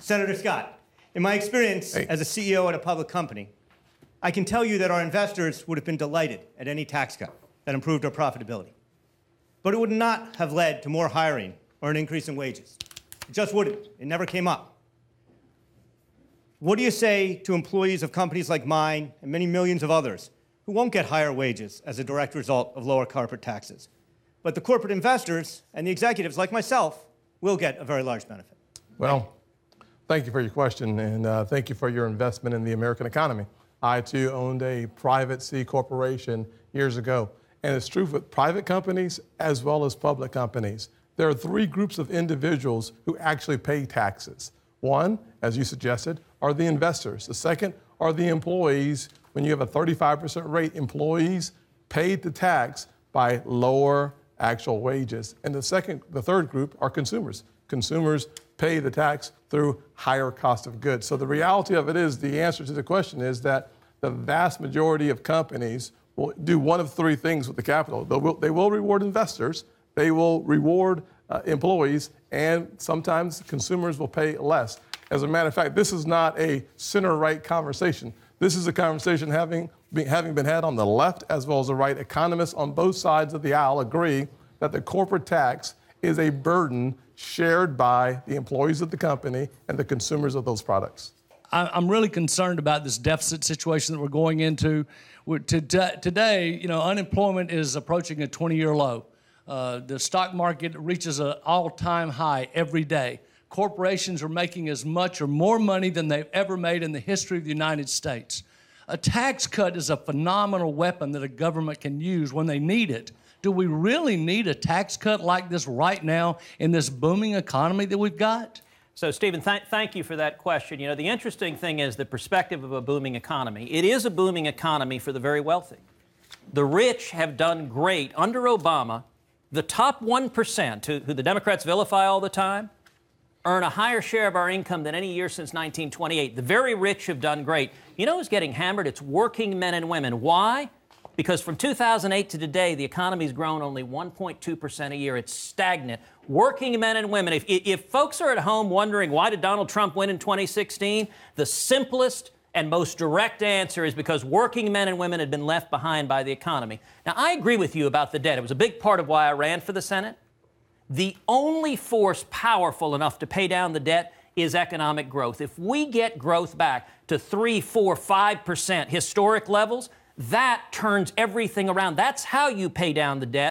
Senator Scott, in my experience as a CEO at a public company, I can tell you that our investors would have been delighted at any tax cut that improved our profitability. But it would not have led to more hiring or an increase in wages. It just wouldn't. It never came up. What do you say to employees of companies like mine and many millions of others who won't get higher wages as a direct result of lower corporate taxes? But the corporate investors and the executives like myself will get a very large benefit. Well, thank you for your question, and thank you for your investment in the American economy. I, too, owned a private C corporation years ago, and it's true with private companies as well as public companies. There are three groups of individuals who actually pay taxes. One, as you suggested, are the investors. The second are the employees. When you have a 35% rate, employees paid the tax by lower actual wages. And the third group are consumers. Consumers pay the tax through higher cost of goods. So the reality of it is, the answer to the question is that the vast majority of companies will do one of three things with the capital. They will reward investors, they will reward employees, and sometimes consumers will pay less. As a matter of fact, this is not a center-right conversation. This is a conversation having been had on the left as well as the right. Economists on both sides of the aisle agree that the corporate tax is a burden shared by the employees of the company and the consumers of those products. I'm really concerned about this deficit situation that we're going into. Today, unemployment is approaching a 20-year low. The stock market reaches an all-time high every day. Corporations are making as much or more money than they've ever made in the history of the United States. A tax cut is a phenomenal weapon that a government can use when they need it. Do we really need a tax cut like this right now in this booming economy that we've got? So, Stephen, thank you for that question. The interesting thing is the perspective of a booming economy. It is a booming economy for the very wealthy. The rich have done great. Under Obama, the top 1%, who the Democrats vilify all the time, earn a higher share of our income than any year since 1928. The very rich have done great. You know who's getting hammered? It's working men and women. Why? Because from 2008 to today, the economy's grown only 1.2% a year. It's stagnant. Working men and women. If folks are at home wondering why did Donald Trump win in 2016, the simplest and most direct answer is because working men and women had been left behind by the economy. Now, I agree with you about the debt. It was a big part of why I ran for the Senate. The only force powerful enough to pay down the debt is economic growth. If we get growth back to 3, 4, 5% historic levels, that turns everything around. That's how you pay down the debt.